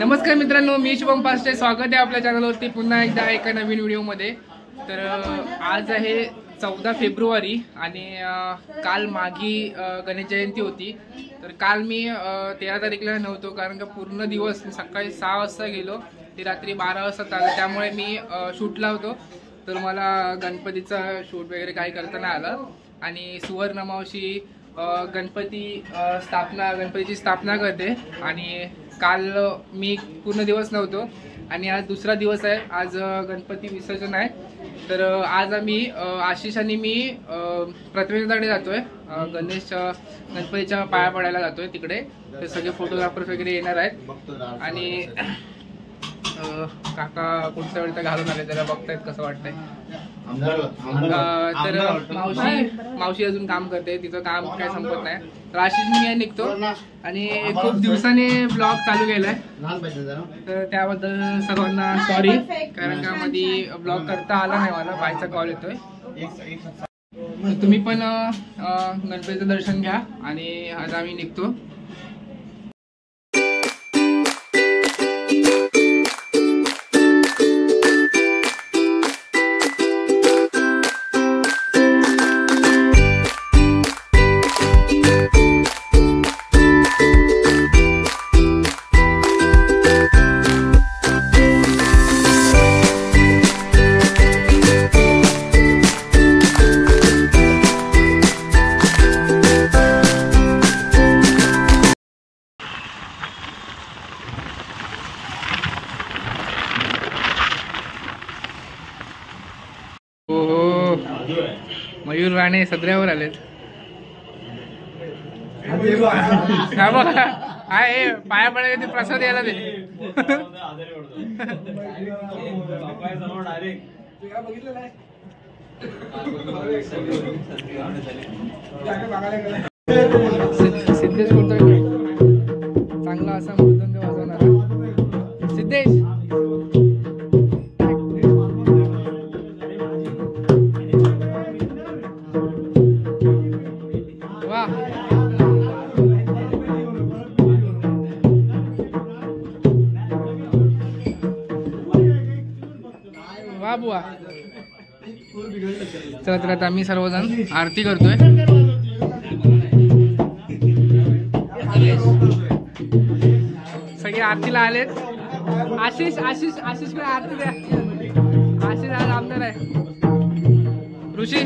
नमस्कार मित्रांनो, मी शुभम पास्टे. स्वागत आहे आपल्या चॅनलवरती पुन्हा एकदा एका नवीन व्हिडिओमध्ये. तर आज आहे 14 फेब्रुवारी आणि काल मागी गणेश जयंती होती. तर काल मी 13 तारीखला नव्हतो, कारण का पूर्ण दिवस सकाळी 6 वाजता गेलो ते रात्री 12 वाजता आलो. त्यामुळे मी शूटला होतो. तर मला गणपतीचा शूट वगैरे काही करता नाही आलं. आणि सुवर्ण मावशी गणपतीची स्थापना करते. आणि काल मी पूर्ण दिवस नव्हतो आणि आज दुसरा दिवस आहे. आज गणपती विसर्जन आहे. तर आज आम्ही आशिष आणि मी प्रतिमेकडे जातोय. गणपतीच्या पाया पडायला जातोय तिकडे. ते सगळे फोटोग्राफर्स वगैरे येणार आहेत. आणि काका पुढच्या वेळी तर घालून आले, त्याला बघतायत कसं वाटतंय. तर मावशी अजून काम करते, तिचं काम काय संपत नाही. तर आशिष मी निघतो आणि खूप दिवसाने ब्लॉग चालू केलाय. तर त्याबद्दल सर्वांना सॉरी, कारण का मध्ये ब्लॉग करता आला नाही, मला बायचा कॉल येतोय. तुम्ही पण गणपतीचं दर्शन घ्या आणि आज आम्ही निघतो. मयूर राणे सदऱ्यावर आलेत. आहे पाया पडायला ते प्रसाद यायला दे. सिद्धेश बोलतोय, चांगला असा मृदंग वाजवणारा सिद्धेश. वा बुवा. चला तर आता आम्ही सर्वजण आरती करतोय. सगळे आरतीला आलेत. आशिष आशिष आशिष कडे आरती द्या. आशिष आज आमदार आहे. ऋषी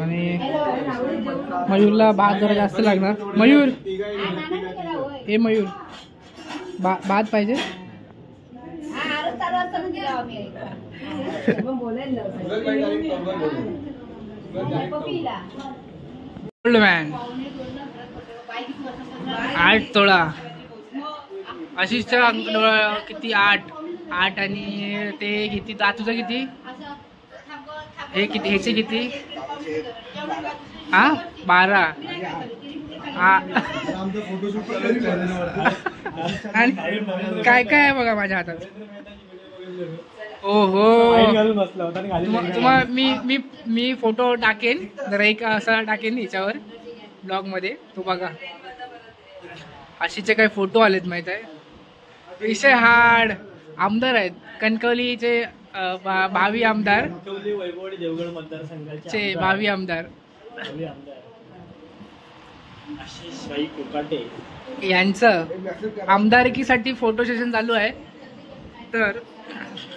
आणि मयूरला भात जरा जास्त लागणार. मयूर, हे मयूर भात पाहिजे. मॅन 8 तोळा आशिषच्या किती 8 आणि ते किती दातूचं किती, हे किती, ह्याचे किती, हा 12. आणि काय काय आहे बघा माझ्या हातात. ओहो तुम्हाला मी फोटो टाकेन जरा, एक असा टाकेन याच्यावर ब्लॉग मध्ये, तो बघा. अशीचे काही फोटो आलेत माहित आहे. विषय हार्ड. आमदार आहेत कणकवलीचे, भावी आमदार चे भावी आमदार यांचं आमदारकीसाठी फोटो सेशन चालू आहे. तर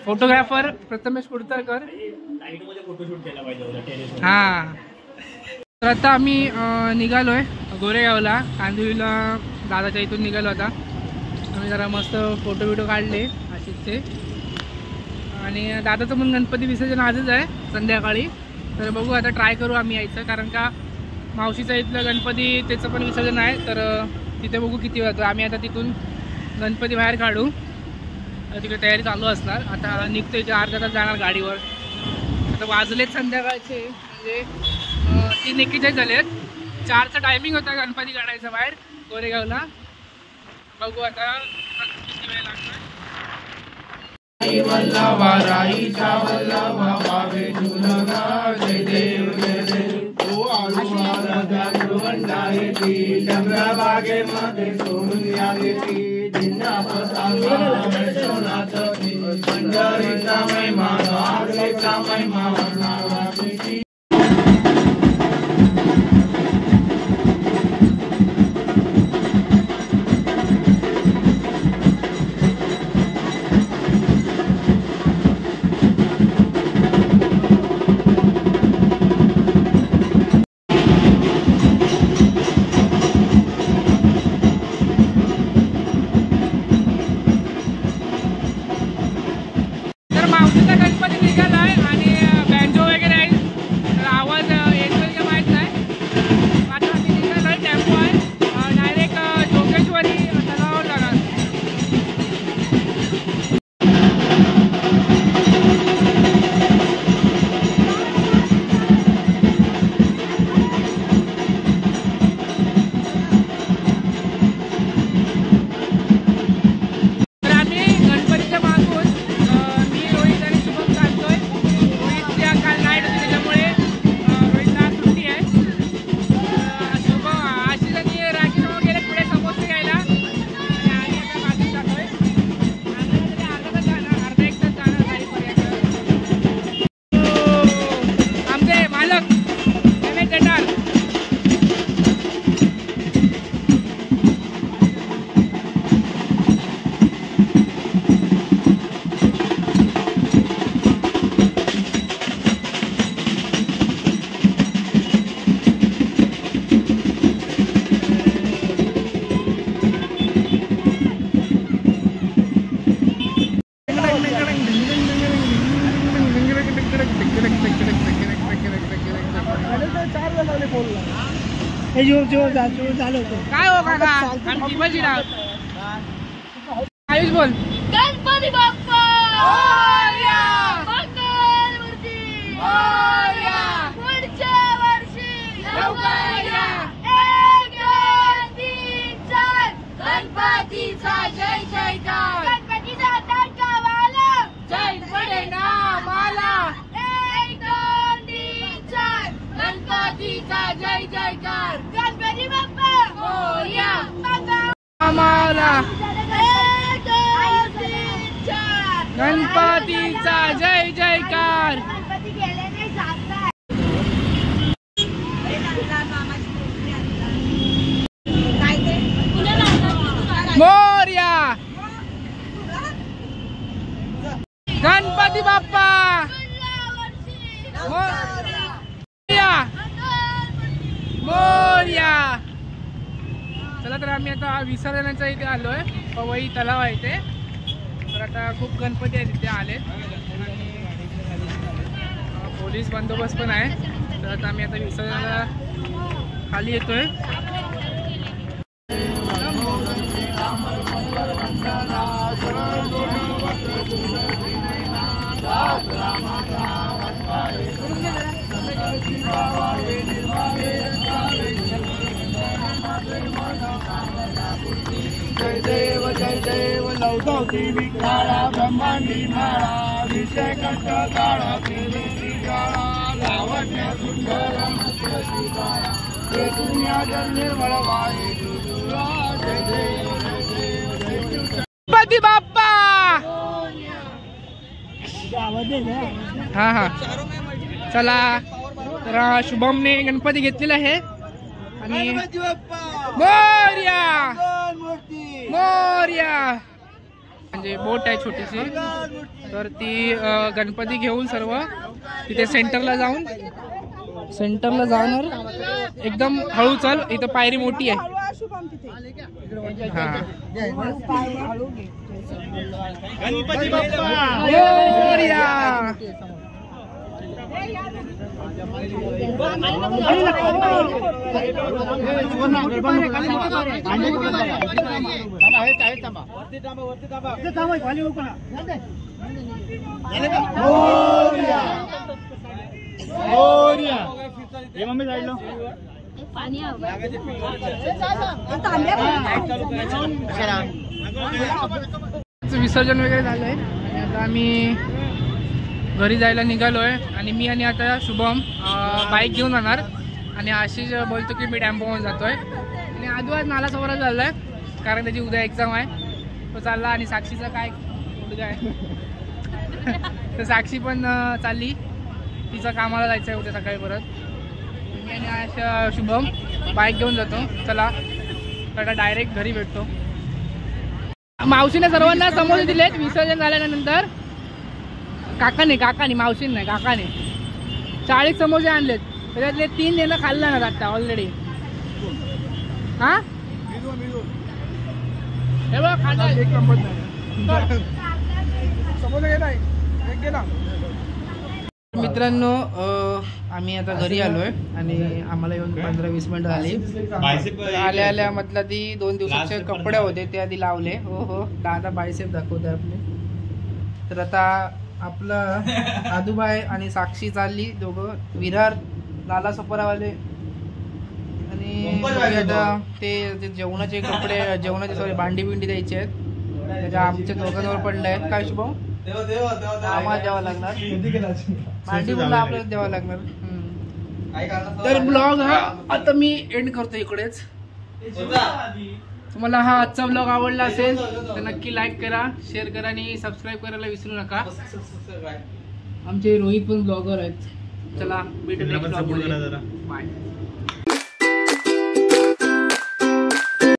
फोटोग्राफर प्रथमेश कुडतरकर. हा, तर आता आम्ही निघालोय गोरेगावला. कांदिवलीला दादाच्या इथून निघालो. आता आम्ही जरा मस्त फोटो बिटो काढले अशीचे. आणि दादाचं पण गणपती विसर्जन आजच आहे संध्याकाळी. तर बघू आता, ट्राय करू आम्ही यायचं, कारण का मावशीचा इथलं गणपती त्याचं पण विसर्जन आहे. तर तिथे बघू किती वाजता. आम्ही आता तिथून गणपती बाहेर काढू. तिकडे तयारी चालू असणार. आता निघतो इथे, अर्धा तास जाणार गाडीवर. आता वाजलेत संध्याकाळचे म्हणजे 3:41 झालेत. 4चा टायमिंग होता गणपती काढायचा बाहेर गोरेगावला. बघू आता किती वेळ लागतोय. पंढरीचा महिमा द्वारकेचा महिमा वर्णावाची काय हो काका आयुष बोल गणपती बाप्पा मोरया मंगलमूर्ती मोरया पुढच्या वर्षी लवकर या 1 2 3 4 गणपतीचा जय जयकार गणपतीचा तडकावाला जय पडे ना मला 1 2 3 4 गणपतीचा जय जयकार गणपती बाप्पा मोरया आम्हाला गणपतीचा जय जयकार मोरया गणपती बाप्पा मोरया मोरया. चला तर आम्ही आता विसर्जनाच्या इथे आलोय. पवई तलाव आहे इथे. तर आता खूप गणपती आहेत तिथे आले आणि पोलीस बंदोबस्त पण आहे. तर आता आम्ही आता विसर्जनाला खाली येतोय. जय देव लवधवती विकाळा ब्रह्मांडी माळा विषय कंठ काळा केलेली काळा लावण्य सुंदर मस्ती काळा हे दुनिया जल निर्मळ वाहे तुला जय देव गणपती बाप्पा. हा हा चला तर शुभमने गणपती घेतलेला आहे आणि मोरया मोरया म्हणजे बोट आहे छोटीशी. तर ती गणपती घेऊन सर्व तिथे सेंटरला जाणार. एकदम हळू चल, इथं पायरी मोठी आहे. हा गणपती बाप्पा मोरया. विसर्जन वगैरे झालंय आणि आता आम्ही घरी जायला निघालोय. आणि मी आणि आता शुभम बाईक घेऊन जाणार आणि आशिष बोलतो की मी टेम्पोमध्ये जातोय. आणि आजू आज नाला सवरा चाललाय कारण त्याची उद्या एक्झाम आहे. तो चालला आणि साक्षीचा काय मुलगा आहे तर साक्षी पण चालली, तिचं कामाला जायचं आहे उद्या सकाळी परत. मी आणि अशा शुभम बाईक घेऊन जातो. चला आता डायरेक्ट घरी भेटतो. मावशीने सर्वांना समोसे दिलेत विसर्जन झाल्यानंतर. काकाने मावशीने नाही, काकाने 40 समोसे आणलेत. त्याच्यातले 3 देणं खाल्लं ना आता ऑलरेडी. हा हे बघ खाल्लं. एक नंबर नाही समोसा घे नाही एक घे ना. मित्रांनो आम्ही आता घरी आलोय आणि आम्हाला येऊन 15-20 मिनिटं झाली. आल्या आल्या म्हटलं ती 2 दिवसाचे कपडे होते ते आधी लावले. हो दादा बायसेप दाखवते आपले. तर आता आपलं आदूबाई आणि साक्षी चालली दोघं विरार लाला सफरावाले. आणि आता ते जेवणाचे कपडे जेवणाचे भांडी बिंडी द्यायचे आहेत त्याच्या आमच्या दोघांवर पडले आहेत. काय शुभम आम्हाला द्यावं लागणार भांडी बिंडी आपल्याला द्यावं लागणार. तर ब्लॉग हा आता मी एंड करतो इकडेच. तुम्हाला हा आजचा ब्लॉग आवडला असेल तर नक्की लाईक करा, शेअर करा आणि सबस्क्राईब करायला विसरू नका. आमचे रोहित पण ब्लॉगर आहेत. चला भेटू नेक्स्ट ब्लॉग मध्ये. बाय.